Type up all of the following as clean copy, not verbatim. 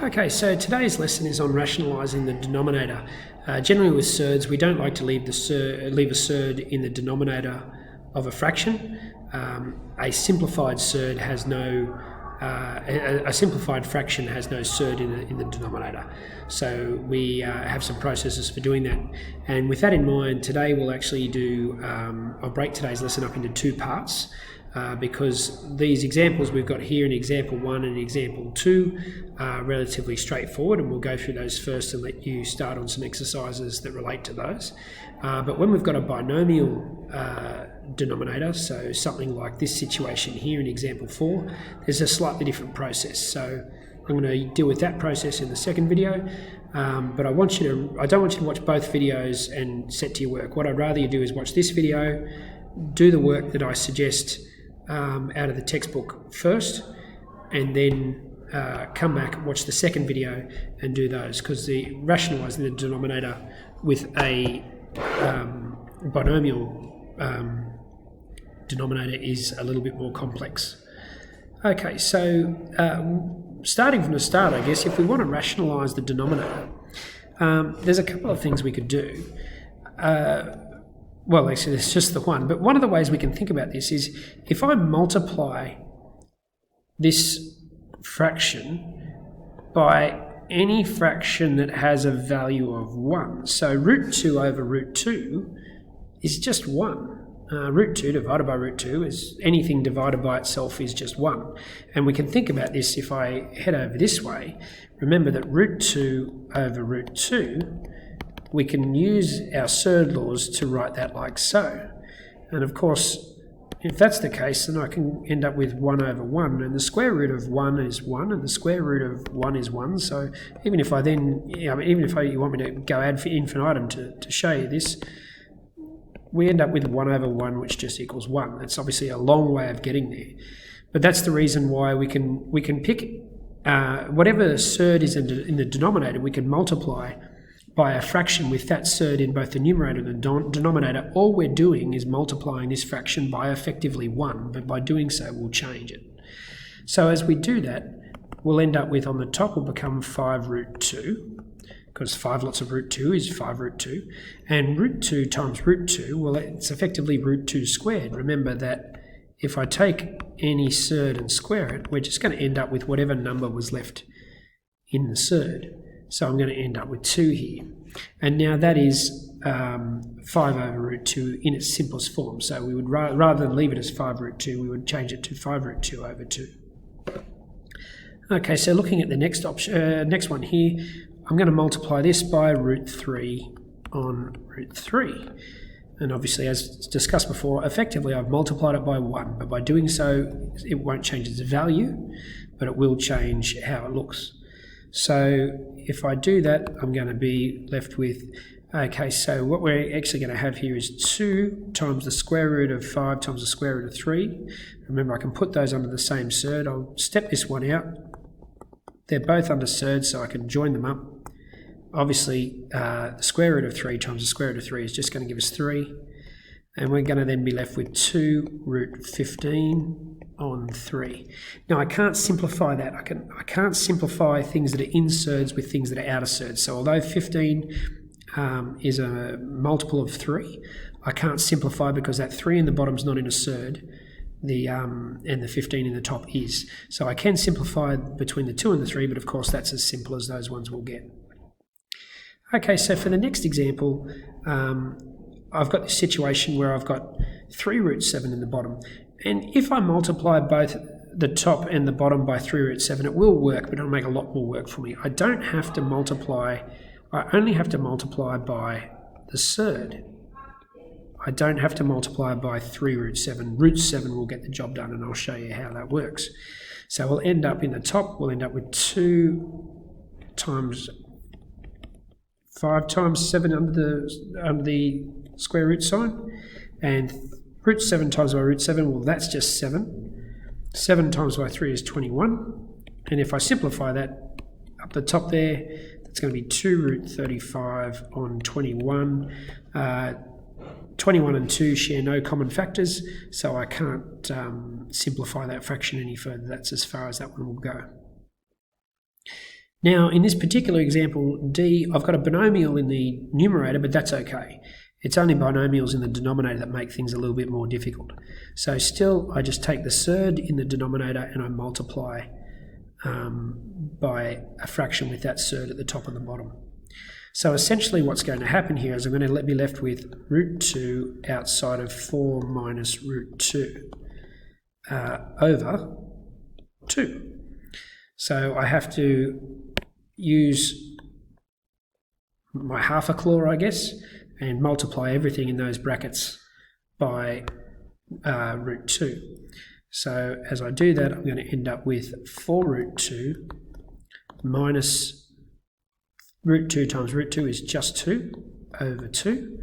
Okay, so today's lesson is on rationalising the denominator. Generally with surds, we don't like to leave a surd in the denominator of a fraction. A simplified surd has no, a simplified fraction has no surd in the denominator. So we have some processes for doing that. And with that in mind, today we'll actually do, I'll break today's lesson up into two parts. Because these examples we've got here in example 1 and example 2 are relatively straightforward, and we'll go through those first and let you start on some exercises that relate to those. But when we've got a binomial denominator, so something like this situation here in example 4, there's a slightly different process. So I'm going to deal with that process in the second video, but I don't want you to watch both videos and set to your work. What I'd rather you do is watch this video, do the work that I suggest out of the textbook first, and then come back and watch the second video and do those, because the rationalising the denominator with a binomial denominator is a little bit more complex. Okay, so starting from the start, I guess, if we want to rationalise the denominator, there's a couple of things we could do. Well, actually, there's just the one. But one of the ways we can think about this is if I multiply this fraction by any fraction that has a value of 1. So root 2 over root 2 is just 1. Root 2 divided by root 2 is anything divided by itself is just 1. And we can think about this if I head over this way. Remember that root 2 over root 2, we can use our surd laws to write that like so. And of course, if that's the case, then I can end up with 1 over 1, and the square root of 1 is 1, and the square root of 1 is 1. So even if I then, even if you want me to go ad infinitum to show you this, we end up with 1 over 1, which just equals 1. That's obviously a long way of getting there. But that's the reason why we can pick whatever surd is in the denominator, we can multiply by a fraction with that surd in both the numerator and the denominator. All we're doing is multiplying this fraction by effectively 1, but by doing so we'll change it. So as we do that, we'll end up with, on the top will become 5 root 2, because 5 lots of root 2 is 5 root 2, and root 2 times root 2, well, it's effectively root 2 squared. Remember that if I take any surd and square it, we're just going to end up with whatever number was left in the surd. So I'm going to end up with 2 here. And now that is 5 over root 2 in its simplest form. So we would, rather than leave it as 5 root 2, we would change it to 5 root 2 over 2. Okay, so looking at the next option, next one here, I'm going to multiply this by root 3 on root 3. And obviously, as discussed before, effectively I've multiplied it by 1. But by doing so, it won't change its value, but it will change how it looks. So if I do that, I'm going to be left with, okay, so what we're actually going to have here is 2 times the square root of 5 times the square root of 3. Remember, I can put those under the same surd. I'll step this one out. They're both under surd, so I can join them up. Obviously, the square root of 3 times the square root of 3 is just going to give us 3. And we're going to then be left with 2 root 15 on 3. Now I can't simplify that. I can't simplify things that are in surds with things that are out of surds. So although 15 is a multiple of 3, I can't simplify because that 3 in the bottom is not in a surd, and the 15 in the top is. So I can simplify between the 2 and the 3, but of course that's as simple as those ones will get. Okay, so for the next example, I've got this situation where I've got 3 root 7 in the bottom. And if I multiply both the top and the bottom by 3 root 7, it will work, but it'll make a lot more work for me. I don't have to multiply, I only have to multiply by the surd. I don't have to multiply by 3 root 7. Root 7 will get the job done, and I'll show you how that works. So we'll end up in the top, we'll end up with 2 times 5 times 7 under the square root sign, and root 7 times by root 7, well, that's just 7. 7 times by 3 is 21. And if I simplify that up the top there, that's going to be 2 root 35 on 21. 21 and 2 share no common factors, so I can't simplify that fraction any further. That's as far as that one will go. Now, in this particular example, D, I've got a binomial in the numerator, but that's okay. It's only binomials in the denominator that make things a little bit more difficult. So still, I just take the surd in the denominator and I multiply by a fraction with that surd at the top and the bottom. So essentially what's going to happen here is I'm going to be left with root 2 outside of 4 minus root 2 over 2. So I have to use my half a claw, I guess, and multiply everything in those brackets by root 2. So as I do that, I'm going to end up with 4 root 2 minus root 2 times root 2 is just 2 over 2.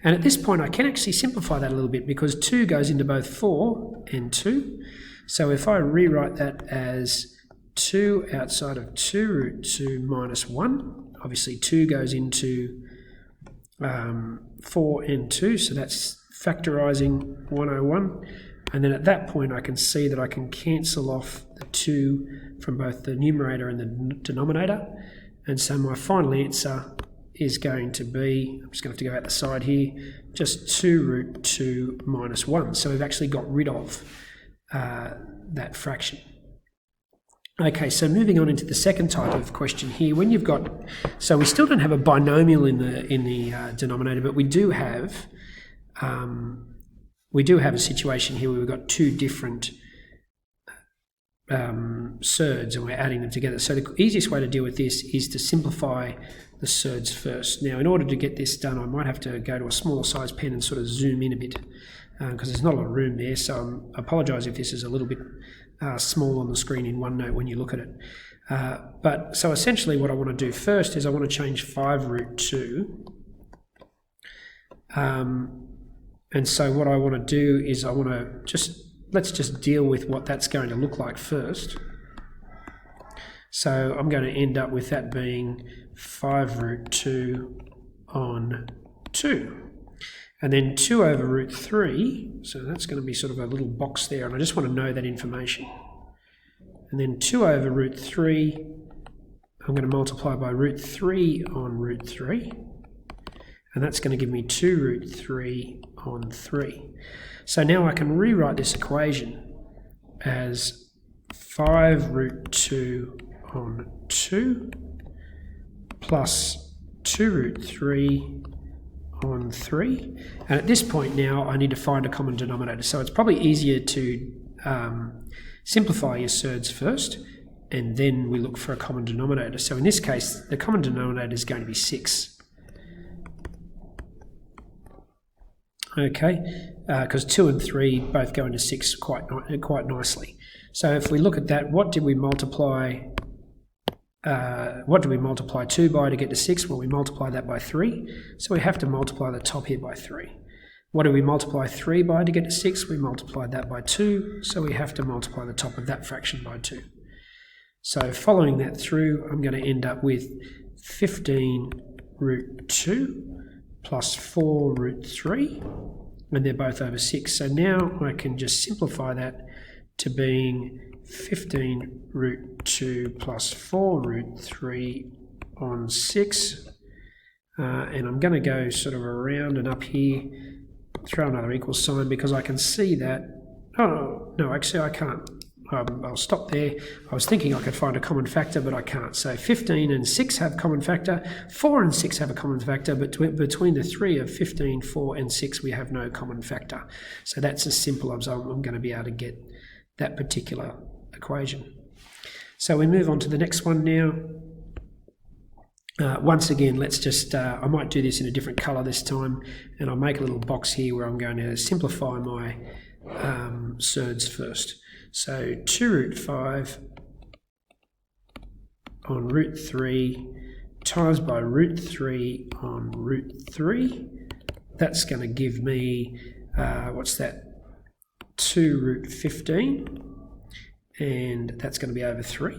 And at this point, I can actually simplify that a little bit because 2 goes into both 4 and 2. So if I rewrite that as 2 outside of 2 root 2 minus 1, obviously 2 goes into 4 and 2, so that's factorising 101. And then at that point, I can see that I can cancel off the 2 from both the numerator and the denominator. And so my final answer is going to be, I'm just going to have to go out the side here, just 2 root 2 minus 1. So we've actually got rid of that fraction. Okay, so moving on into the second type of question here, when you've got, so we still don't have a binomial in the denominator, but we do have a situation here where we've got 2 different surds and we're adding them together. So the easiest way to deal with this is to simplify the surds first. Now, in order to get this done, I might have to go to a smaller size pen and sort of zoom in a bit because there's not a lot of room there. So I apologise if this is a little bit small on the screen in OneNote when you look at it. But so essentially what I want to do first is I want to change 5 root 2. And so what I want to do is I want to let's just deal with what that's going to look like first. So I'm going to end up with that being 5 root 2 on 2. And then 2 over root 3, so that's going to be sort of a little box there, and I just want to know that information. And then 2 over root 3, I'm going to multiply by root 3 on root 3, and that's going to give me 2 root 3 on 3. So now I can rewrite this equation as 5 root 2 on 2 plus 2 root 3 on 3. And at this point now I need to find a common denominator. So it's probably easier to simplify your surds first and then we look for a common denominator. So in this case the common denominator is going to be 6. Okay, because 2 and 3 both go into 6 quite nicely. So if we look at that, what did we multiply 2 by to get to 6? Well, we multiply that by 3, so we have to multiply the top here by 3. What do we multiply 3 by to get to 6? We multiply that by 2, so we have to multiply the top of that fraction by 2. So following that through, I'm going to end up with 15 root 2 plus 4 root 3, and they're both over 6. So now I can just simplify that to being 15 root 2 plus 4 root 3 on 6. And I'm going to go sort of around and up here, throw another equal sign because I can see that, oh, no, actually I can't. I'll stop there. I was thinking I could find a common factor, but I can't. So 15 and 6 have common factor, 4 and 6 have a common factor, but between the 3 of 15, 4 and 6 we have no common factor. So that's as simple as I'm going to be able to get that particular equation. So we move on to the next one now. Once again, let's just, I might do this in a different colour this time, and I'll make a little box here where I'm going to simplify my surds first. So 2 root 5 on root 3 times by root 3 on root 3. That's going to give me, what's that, 2 root 15, and that's going to be over 3.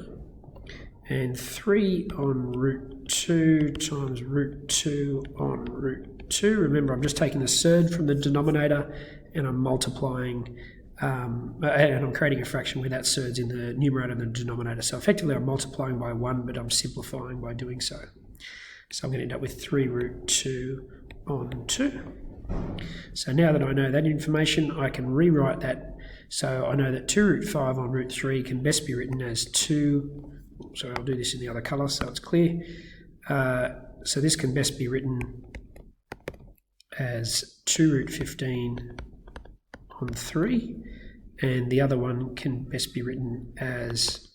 And 3 on root 2 times root 2 on root 2. Remember, I'm just taking the surd from the denominator and I'm multiplying and I'm creating a fraction without surds in the numerator and the denominator. So effectively I'm multiplying by 1, but I'm simplifying by doing so. So I'm going to end up with 3 root 2 on 2. So now that I know that information, I can rewrite that. So I know that 2 root 5 on root 3 can best be written as 2. So I'll do this in the other colour so it's clear. So this can best be written as 2 root 15 on 3, and the other one can best be written as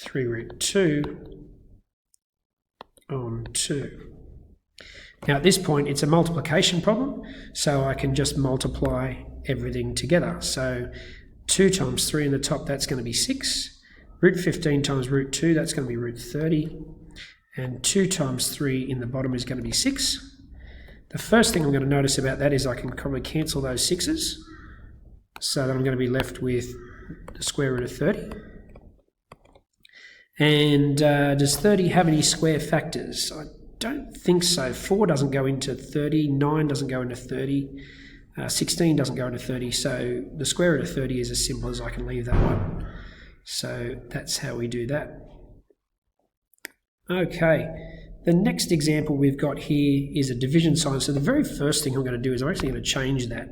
3 root 2 on 2. Now at this point it's a multiplication problem, so I can just multiply everything together. So 2 times 3 in the top, that's going to be 6. Root 15 times root 2, that's going to be root 30. And 2 times 3 in the bottom is going to be 6. The first thing I'm going to notice about that is I can probably cancel those 6's, so that I'm going to be left with the square root of 30. And does 30 have any square factors? I don't think so. 4 doesn't go into 30, 9 doesn't go into 30, 16 doesn't go into 30, so the square root of 30 is as simple as I can leave that one. So that's how we do that. Okay, the next example we've got here is a division sign. So the very first thing I'm going to do is I'm actually going to change that,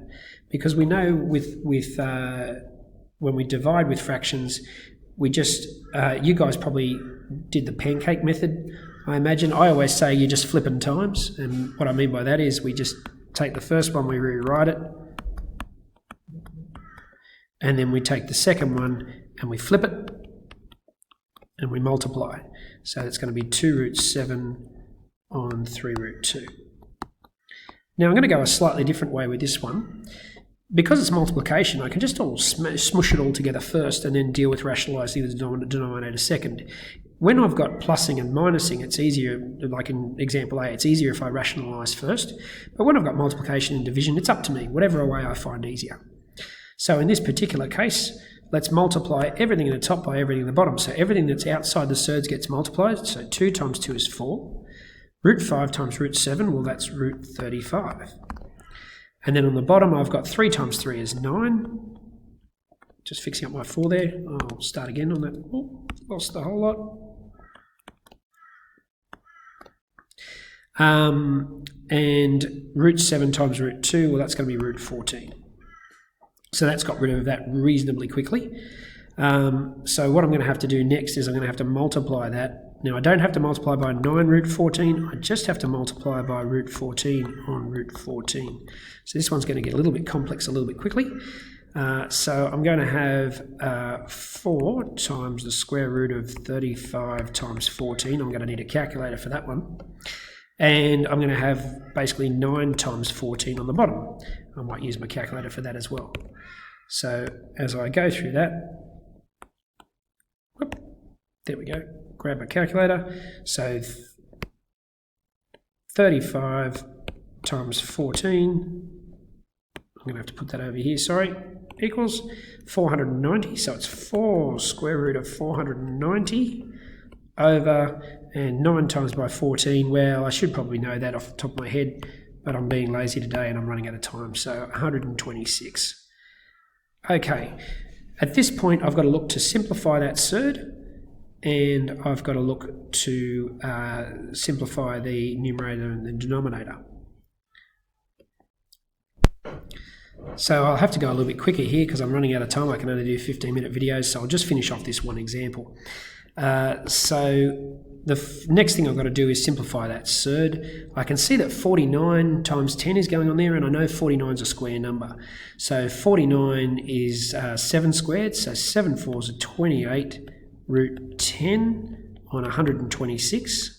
because we know with when we divide with fractions, we just, you guys probably did the pancake method, I imagine. I always say you just flip in times, and what I mean by that is we just take the first one, we rewrite it, and then we take the second one and we flip it and we multiply. So it's going to be 2 root 7 on 3 root 2. Now I'm going to go a slightly different way with this one. Because it's multiplication, I can just all smush it all together first and then deal with rationalising the denominator second. When I've got plussing and minusing, it's easier, like in example A, it's easier if I rationalise first. But when I've got multiplication and division, it's up to me, whatever way I find easier. So in this particular case, let's multiply everything in the top by everything in the bottom. So everything that's outside the surds gets multiplied. So 2 times 2 is 4. Root 5 times root 7, well, that's root 35. And then on the bottom, I've got 3 times 3 is 9. Just fixing up my 4 there. I'll start again on that. Oh, lost the whole lot. And root 7 times root 2, well, that's going to be root 14. So that's got rid of that reasonably quickly. So what I'm going to have to do next is I'm going to have to multiply that. Now I don't have to multiply by 9 root 14, I just have to multiply by root 14 on root 14. So this one's going to get a little bit complex a little bit quickly. So I'm going to have 4 times the square root of 35 times 14. I'm going to need a calculator for that one. And I'm going to have basically 9 times 14 on the bottom. I might use my calculator for that as well. So as I go through that, whoop, there we go, grab a calculator. So 35 times 14, I'm going to have to put that over here, sorry, equals 490. So it's 4 square root of 490 over, and 9 times by 14, well, I should probably know that off the top of my head, but I'm being lazy today and I'm running out of time, so 126. Okay, at this point I've got to look to simplify that surd, and I've got to look to simplify the numerator and the denominator. So I'll have to go a little bit quicker here because I'm running out of time. I can only do 15-minute videos, so I'll just finish off this one example. So the next thing I've got to do is simplify that surd. I can see that 49 times 10 is going on there, and I know 49 is a square number. So 49 is 7 squared, so 7 4s are 28 root 10 on 126.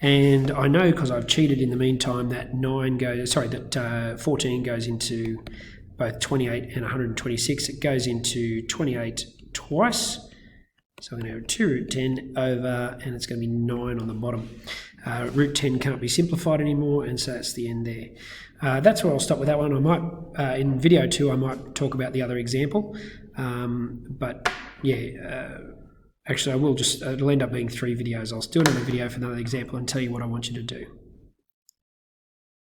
And I know, because I've cheated in the meantime, that 14 goes into both 28 and 126. It goes into 28 twice. So I'm going to have 2 root 10 over, and it's going to be 9 on the bottom. Root 10 can't be simplified anymore, and so that's the end there. That's where I'll stop with that one. I might, in video 2, I might talk about the other example. But yeah, actually I will just, it'll end up being 3 videos. I'll do another video for another example and tell you what I want you to do.